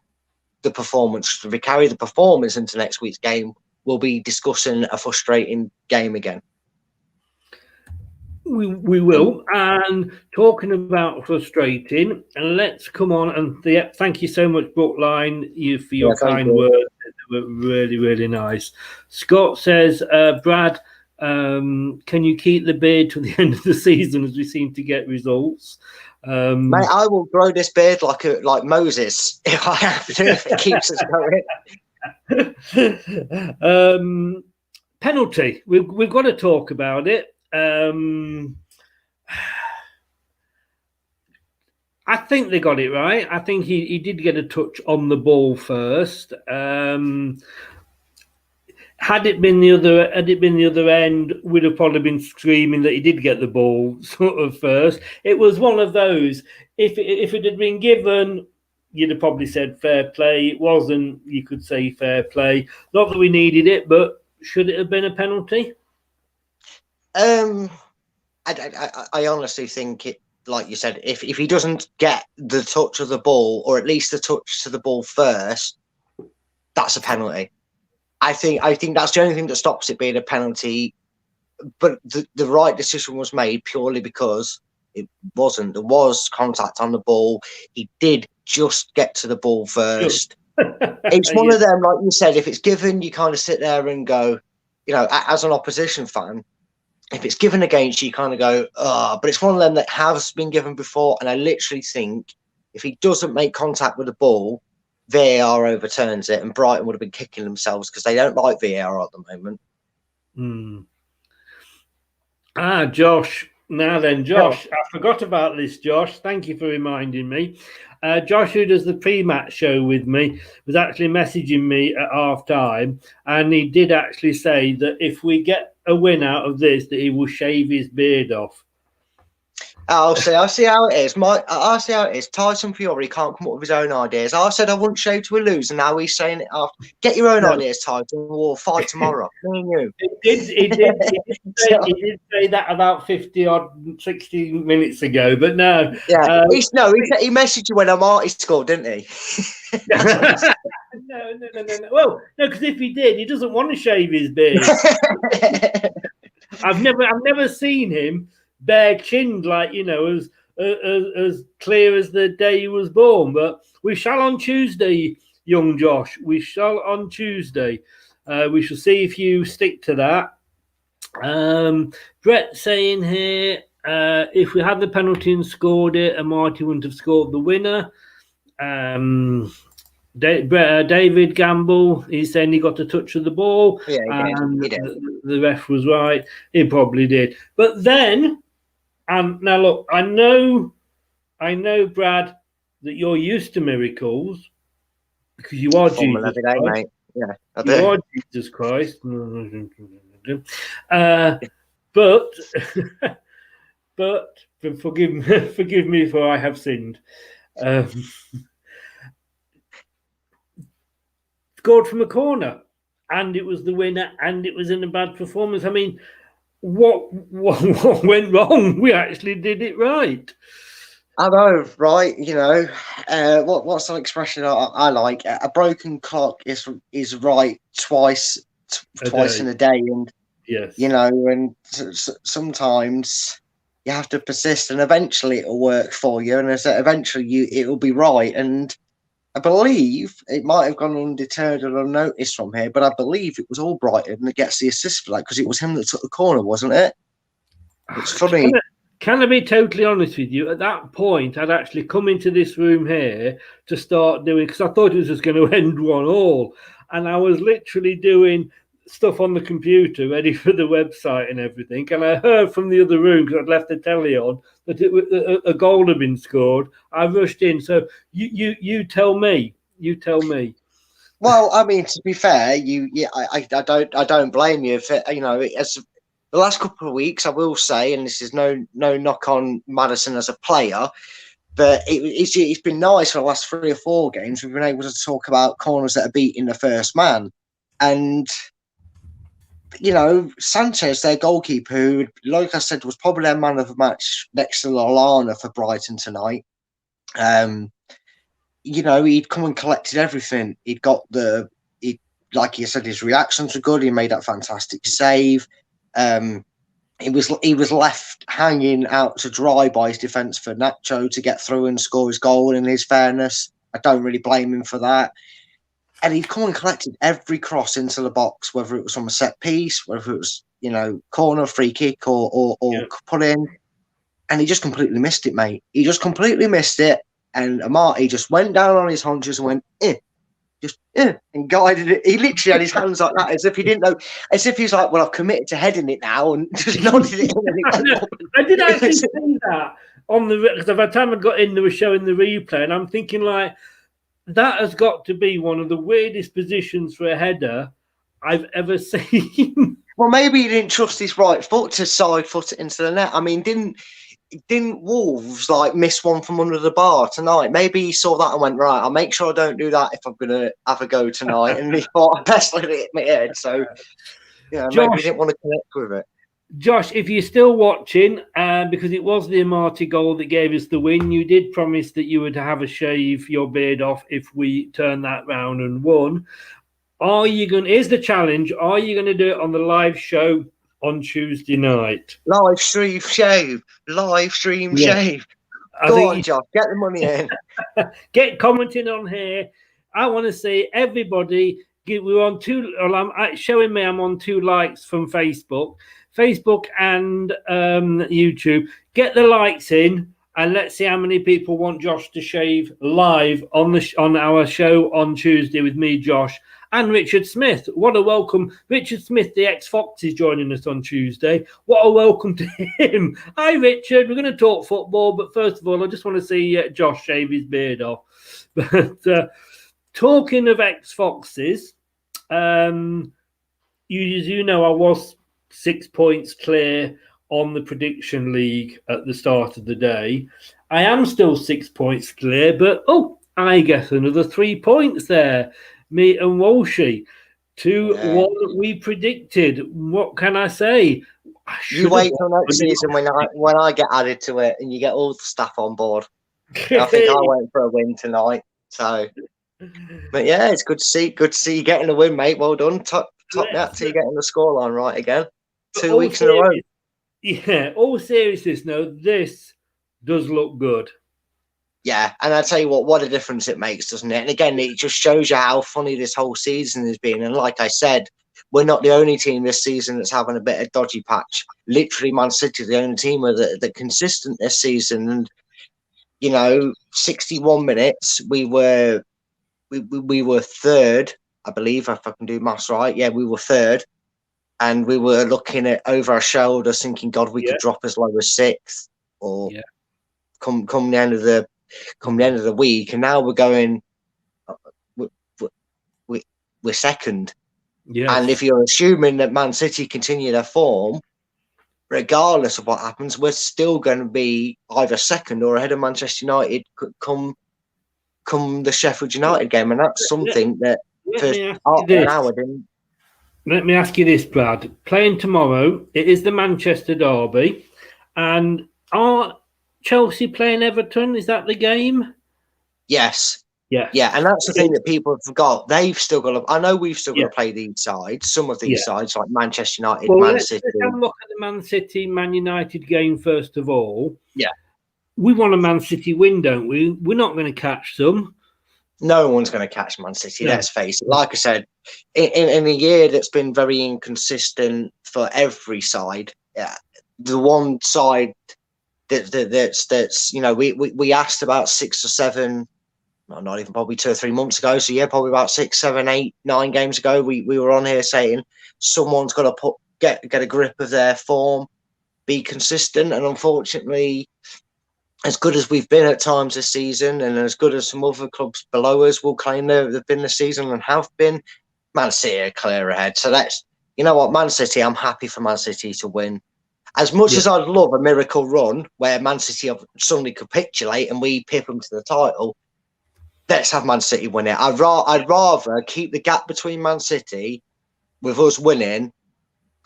the performance. If we carry the performance into next week's game, we'll be discussing a frustrating game again. We will. And talking about frustrating, and let's come on and thank you so much, Brookline, for your kind words. They were really, really nice. Scott says, Brad, can you keep the beard to the end of the season, as we seem to get results? Mate, I will grow this beard like Moses if I have to, if it keeps us going. Penalty. We've got to talk about it. I think they got it right. I think he did get a touch on the ball first. Had it been the other end, we'd have probably been screaming that he did get the ball sort of first. It was one of those. If it had been given, you'd have probably said fair play. It wasn't. You could say fair play. Not that we needed it, but should it have been a penalty? I honestly think it, like you said, if he doesn't get the touch of the ball, or at least the touch to the ball first, that's a penalty. I think that's the only thing that stops it being a penalty. But the right decision was made purely because it wasn't. There was contact on the ball. He did just get to the ball first. It's one of them, like you said, if it's given, you kind of sit there and go, as an opposition fan, if it's given against you, you kind of go, oh, but it's one of them that has been given before. And I literally think if he doesn't make contact with the ball, VAR overturns it, and Brighton would have been kicking themselves because they don't like VAR at the moment. Josh. Now then, Josh, I forgot about this, Josh. Thank you for reminding me. Josh, who does the pre-match show with me, was actually messaging me at half-time, and he did actually say that if we get a win out of this, that he will shave his beard off. I'll see how it is. I'll see how it is. Tyson Fury can't come up with his own ideas. I said I wouldn't shave to a lose, and now he's saying it off. Get your own ideas, Tyson. We'll fight tomorrow. Me and you. He did say that about 60 minutes ago, but no. Yeah, he messaged you when Amarty scored, didn't he? No. Well, no, because if he did, he doesn't want to shave his beard. I've never seen him bare chinned, like, you know, as clear as the day he was born. But we shall on Tuesday, young Josh. We shall on Tuesday. We shall see if you stick to that. Brett saying here, if we had the penalty and scored it, Amarty wouldn't have scored the winner. David Gamble, he's saying he got a touch of the ball. Yeah, he did. The ref was right. He probably did. But then, now look, I know, Brad, that you're used to miracles because you are Jesus every day, Christ. mate. Yeah, I You do. are Jesus Christ. But forgive me for I have sinned. Scored from a corner, and it was the winner, and it was in a bad performance. I mean, what went wrong? We actually did it right. I know, right? You know, what's the expression I like? A broken clock is right twice in a day, and yes, you know, and sometimes you have to persist, and eventually it'll work for you, and eventually it'll be right. And I believe it might have gone undeterred or unnoticed from here, but I believe it was all Brighton that gets the assist for that because it was him that took the corner, wasn't it? It's funny. Can I be totally honest with you? At that point, I'd actually come into this room here to start doing, because I thought it was just going to end 1-1, and I was literally doing stuff on the computer ready for the website and everything, and I heard from the other room, because I'd left the telly on, that a goal had been scored. I rushed in. So you tell me. Well, I mean, to be fair, I don't blame you. If you know, as the last couple of weeks, I will say, and this is no knock on Maddison as a player, but it's been nice for the last 3 or 4 games. We've been able to talk about corners that are beating the first man, and you know, Sanchez, their goalkeeper, who, like I said, was probably their man of the match next to Lallana for Brighton tonight. You know, he'd come and collected everything. Like you said, his reactions were good. He made that fantastic save. He was left hanging out to dry by his defence for Nacho to get through and score his goal. In his fairness, I don't really blame him for that. And he'd come and collected every cross into the box, whether it was from a set piece, whether it was, you know, corner, free kick, or put in. And he just completely missed it, mate. He just completely missed it. And Amarty just went down on his haunches and went, and guided it. He literally had his hands like that, as if he didn't know, as if he's like, well, I've committed to heading it now, and just nodded it in. I did actually see that on because by the time I got in, they were showing the replay, and I'm thinking, like, that has got to be one of the weirdest positions for a header I've ever seen. Well, maybe he didn't trust his right foot to side foot it into the net. I mean, didn't Wolves like miss one from under the bar tonight? Maybe he saw that and went, right, I'll make sure I don't do that if I'm going to have a go tonight. And he thought, I best let it hit my head. So, yeah, Josh, maybe he didn't want to connect with it. Josh, if you're still watching, because it was the Amarty goal that gave us the win, you did promise that you would have a shave your beard off if we turn that round and won. Here's the challenge. Are you going to do it on the live show on Tuesday night? Live stream shave. Shave. Go on, Josh. Get the money in. Get commenting on here. I want to see everybody. We're on 2. Well, showing me I'm on 2 likes from Facebook and YouTube. Get the likes in, and let's see how many people want Josh to shave live on our show on Tuesday with me, Josh, and Richard Smith. What a welcome. Richard Smith, the ex-Fox, is joining us on Tuesday. What a welcome to him. Hi, Richard. We're going to talk football, but first of all, I just want to see Josh shave his beard off. But talking of ex-Foxes, you know, I was 6 points clear on the prediction league at the start of the day. I am still 6 points clear, but I get another 3 points there. Me and Walshy. 2-1 we predicted. What can I say? You wait till next season when I get added to it and you get all the staff on board. I think I went for a win tonight. So, but yeah, it's good to see. Good to see you getting a win, mate. Well done. Top that till you getting the scoreline right again. 2 weeks in a row. Yeah, all seriousness, no, this does look good. Yeah, and I tell you what a difference it makes, doesn't it? And again, it just shows you how funny this whole season has been. And like I said, we're not the only team this season that's having a bit of dodgy patch. Literally, Man City, the only team that consistent this season. And 61 minutes, we were third, I believe, if I can do maths right. Yeah, we were third, and we were looking at over our shoulders, thinking, God, we could drop as low as sixth, or come the end of the week, and now we're going, we're second. Yes. And if you're assuming that Man City continue their form, regardless of what happens, we're still going to be either second or ahead of Manchester United come the Sheffield United game, and that's something that for an hour didn't. Let me ask you this, Brad. Playing tomorrow, it is the Manchester derby, and are Chelsea playing Everton? Is that the game? Yes. Yeah, and that's the thing that people have forgot. They've still got to. I know we've still got to play these sides. Some of these sides, like Manchester United, Man City. Let's have a look at the Man City, Man United game first of all. Yeah, we want a Man City win, don't we? We're not going to catch them. No one's going to catch Man City. Let's face it. Like I said, in a year that's been very inconsistent for every side, the one side that's we asked about 6 or 7. Well, not even probably 2 or 3 months ago. So yeah, probably about 6, 7, 8, 9 games ago, we were on here saying someone's got to get a grip of their form, be consistent. And unfortunately, as good as we've been at times this season, and as good as some other clubs below us will claim they've been this season and have been, Man City are clear ahead. So that's, Man City, I'm happy for Man City to win. As much as I'd love a miracle run where Man City suddenly capitulate and we pip them to the title, let's have Man City win it. I'd rather keep the gap between Man City with us winning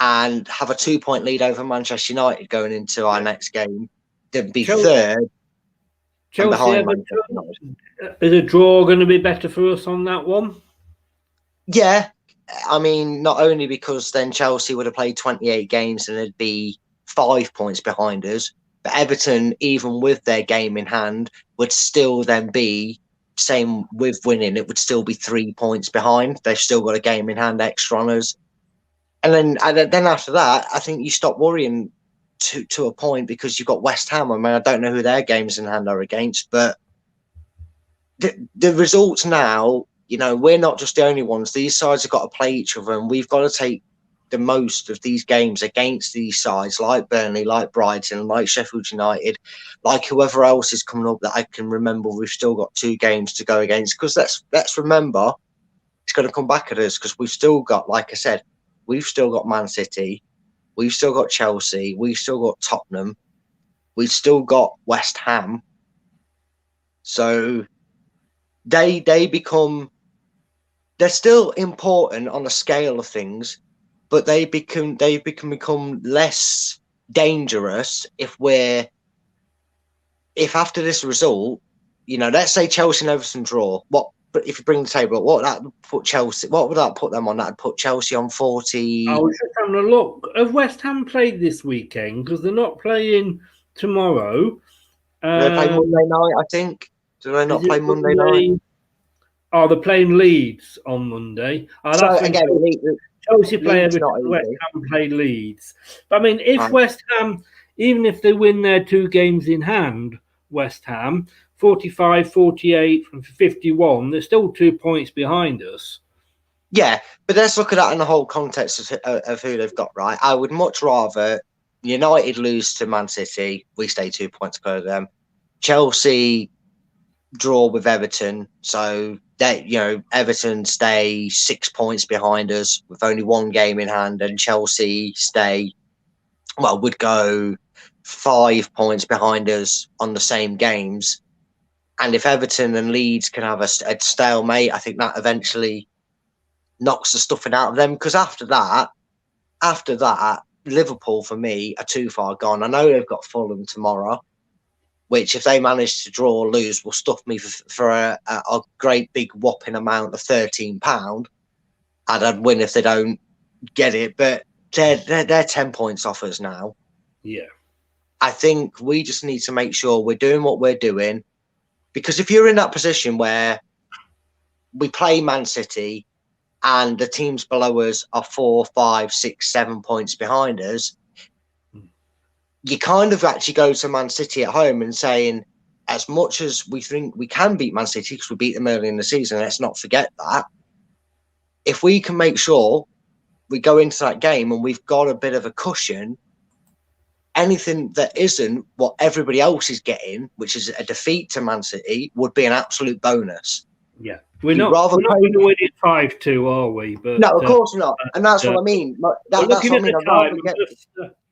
and have a 2-point lead over Manchester United going into our next game than be third. Chelsea, is a draw going to be better for us on that one? Yeah. I mean, not only because then Chelsea would have played 28 games and it'd be 5 points behind us, but Everton, even with their game in hand, would still then be, same with winning, it would still be 3 points behind. They've still got a game in hand extra on us. And then after that, I think you stop worrying to a point because you've got West Ham. I mean, I don't know who their games in hand are against, but the results now, we're not just the only ones. These sides have got to play each other, and we've got to take the most of these games against these sides like Burnley, like Brighton, like Sheffield United, like whoever else is coming up that I can remember. We've still got 2 games to go against, because let's remember it's going to come back at us, because we've still got, like I said, we've still got Man City, we've still got Chelsea, we've still got Tottenham, we've still got West Ham. So they're still important on a scale of things, but they become less dangerous if after this result, let's say Chelsea and Everton draw. But if you bring the table up, what would that put Chelsea? What would that put them on? That'd put Chelsea on 40. I was just having a look. Have West Ham played this weekend? Because they're not playing tomorrow. They play Monday night, I think. Do they not play Monday night? Oh, they're playing Leeds on Monday. So again, Chelsea play Everton, West Ham play Leeds. But I mean, if West Ham, even if they win their 2 games in hand, West Ham, 45, 48 from 51, they're still 2 points behind us. Yeah, but let's look at that in the whole context of who they've got, right? I would much rather United lose to Man City, we stay 2 points close to them. Chelsea draw with Everton, so Everton stay 6 points behind us with only 1 game in hand, and Chelsea stay would go 5 points behind us on the same games. And if Everton and Leeds can have a stalemate, I think that eventually knocks the stuffing out of them. Because after that, Liverpool for me are too far gone. I know they've got Fulham tomorrow, which if they manage to draw or lose will stuff me for a great big whopping amount of £13. And I'd win if they don't get it. But they're 10 points off us now. Yeah. I think we just need to make sure we're doing what we're doing. Because if you're in that position where we play Man City and the teams below us are 4, 5, 6, 7 points behind us, you kind of actually go to Man City at home and saying, as much as we think we can beat Man City because we beat them early in the season, let's not forget that. If we can make sure we go into that game and we've got a bit of a cushion, anything that isn't what everybody else is getting, which is a defeat to Man City, would be an absolute bonus. Yeah. We're not going to win it 5-2, are we? But, no, of course not. And that's what I mean. That's what I mean.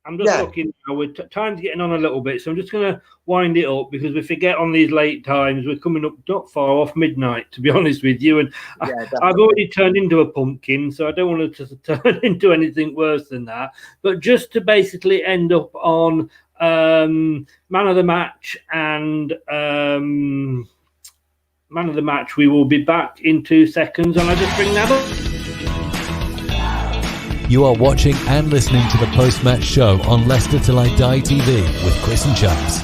I'm just looking now. Time's getting on a little bit, so I'm just going to wind it up because we forget on these late times. We're coming up not far off midnight, to be honest with you. And I've already turned into a pumpkin, so I don't want to turn into anything worse than that. But just to basically end up on man of the match and man of the match, we will be back in 2 seconds, and I just bring that up. You are watching and listening to the post-match show on Leicester Till I Die TV with Chris and Chums.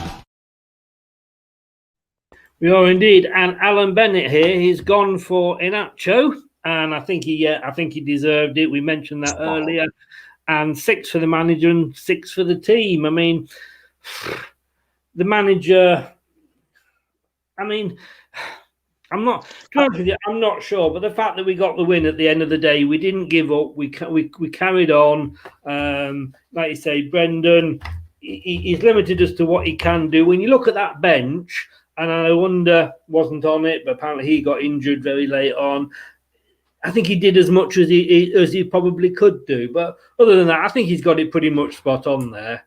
We are indeed, and Alan Bennett here. He's gone for Inacho, and I think he deserved it. We mentioned that earlier. And 6 for the manager and 6 for the team. I mean, the manager. I mean, I'm not sure, but the fact that we got the win at the end of the day, we didn't give up. We carried on. Like you say, Brendan, he's limited as to what he can do. When you look at that bench, and I wonder, wasn't on it, but apparently he got injured very late on. I think he did as much as he probably could do. But other than that, I think he's got it pretty much spot on there.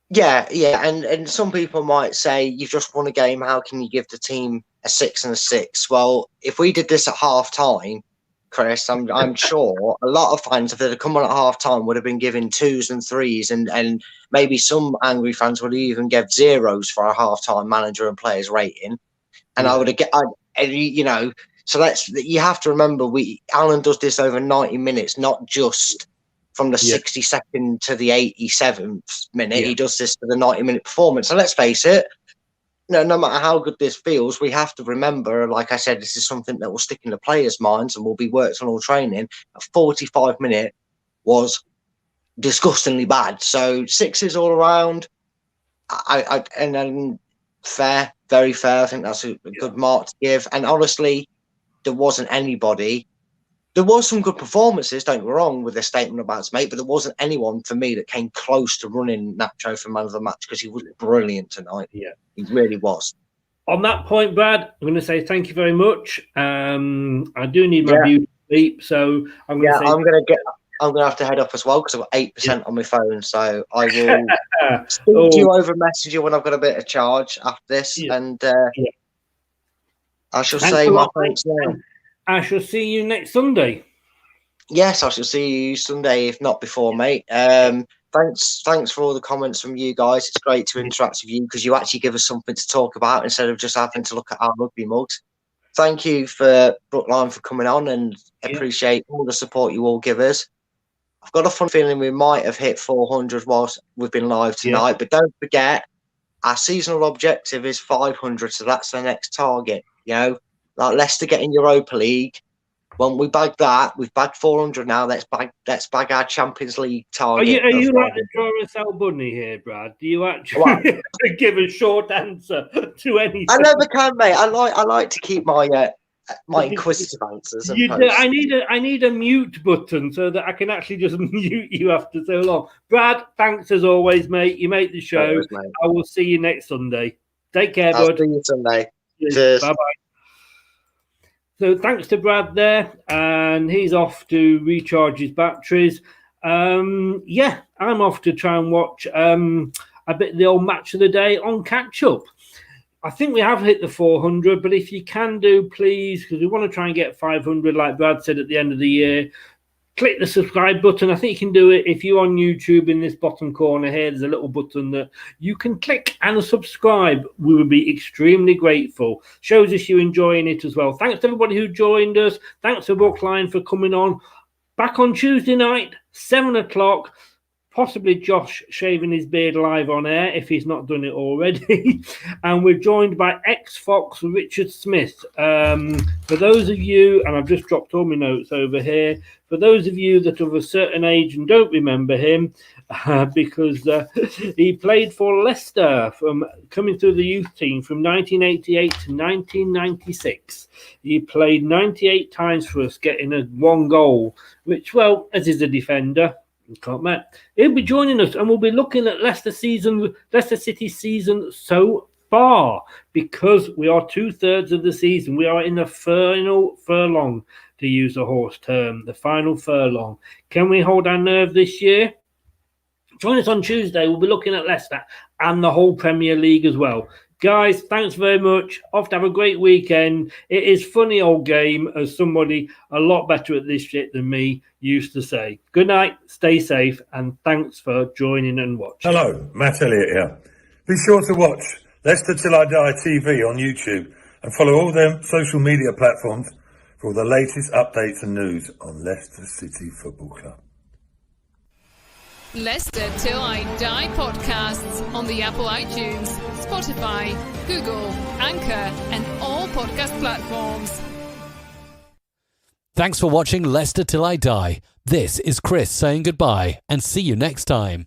Yeah, and some people might say you've just won a game. How can you give the team a 6 and a 6? Well, if we did this at half time, Chris, I'm sure a lot of fans, if they'd have come on at half time, would have been giving 2s and 3s, and maybe some angry fans would even give 0s for a half time manager and players rating. And I would have so you have to remember, Alan does this over 90 minutes, not just from the 62nd to the 87th minute. He does this for the 90-minute performance. So let's face it, no matter how good this feels, we have to remember, like I said, this is something that will stick in the players' minds and will be worked on all training. A 45-minute was disgustingly bad. So 6s all around. And then fair, very fair. I think that's a good mark to give. And honestly, there wasn't anybody. There was some good performances, don't get me wrong, with the statement about to make, but there wasn't anyone for me that came close to running Nacho for man of the match because he was brilliant tonight. Yeah, he really was. On that point, Brad, I'm going to say thank you very much. I do need my beauty sleep, so I'm going to say... I'm going to have to head up as well because I've got 8% on my phone, so I will speak to you over Messenger when I've got a bit of charge after this, and I shall say my thanks now. I shall see you next Sunday. Yes, I shall see you Sunday, if not before, mate. Thanks for all the comments from you guys. It's great to interact with you because you actually give us something to talk about instead of just having to look at our rugby mugs. Thank you for Brookline for coming on, and appreciate all the support you all give us. I've got a fun feeling we might have hit 400 whilst we've been live tonight, but don't forget, our seasonal objective is 500, so that's the next target, Like Leicester getting Europa League. When we bag that, we've bagged 400 now. Let's bag our Champions League target. Are you like the Duracell bunny here, Brad? Do you actually give a short answer to anything? I never can, mate. I like to keep my inquisitive answers. I need a mute button so that I can actually just mute you after so long. Brad, thanks as always, mate. You make the show. I will see you next Sunday. Take care, bud. I'll see you Sunday. Cheers. Bye-bye. So thanks to Brad there, and he's off to recharge his batteries. Yeah, I'm off to try and watch a bit of the old match of the day on catch up. I think we have hit the 400, but if you can do, please, because we want to try and get 500, like Brad said at the end of the year. Click the subscribe button. I think you can do it if you're on YouTube. In this bottom corner here, there's a little button that you can click and subscribe. We would be extremely grateful. Shows us you're enjoying it as well. Thanks to everybody who joined us. Thanks to Brookline for coming on. Back on Tuesday night, 7 o'clock. Possibly Josh shaving his beard live on air if he's not done it already. And we're joined by ex-Fox Richard Smith. For those of you, and I've just dropped all my notes over here, for those of you that are of a certain age and don't remember him, because he played for Leicester from coming through the youth team from 1988 to 1996. He played 98 times for us, getting a 1 goal, which, well, as is a defender, can't met. He'll be joining us, and we'll be looking at Leicester City season so far, because we are 2/3 of the season. We are in the final furlong, to use a horse term, the final furlong. Can we hold our nerve this year? Join us on Tuesday. We'll be looking at Leicester and the whole Premier League as well. Guys, thanks very much. Off to have a great weekend. It is funny old game, as somebody a lot better at this shit than me used to say. Good night, stay safe, and thanks for joining and watching. Hello, Matt Elliott here. Be sure to watch Leicester Till I Die TV on YouTube and follow all their social media platforms for all the latest updates and news on Leicester City Football Club. Leicester Till I Die podcasts on the Apple iTunes, Spotify, Google, Anchor, and all podcast platforms. Thanks for watching Leicester Till I Die. This is Chris saying goodbye, and see you next time.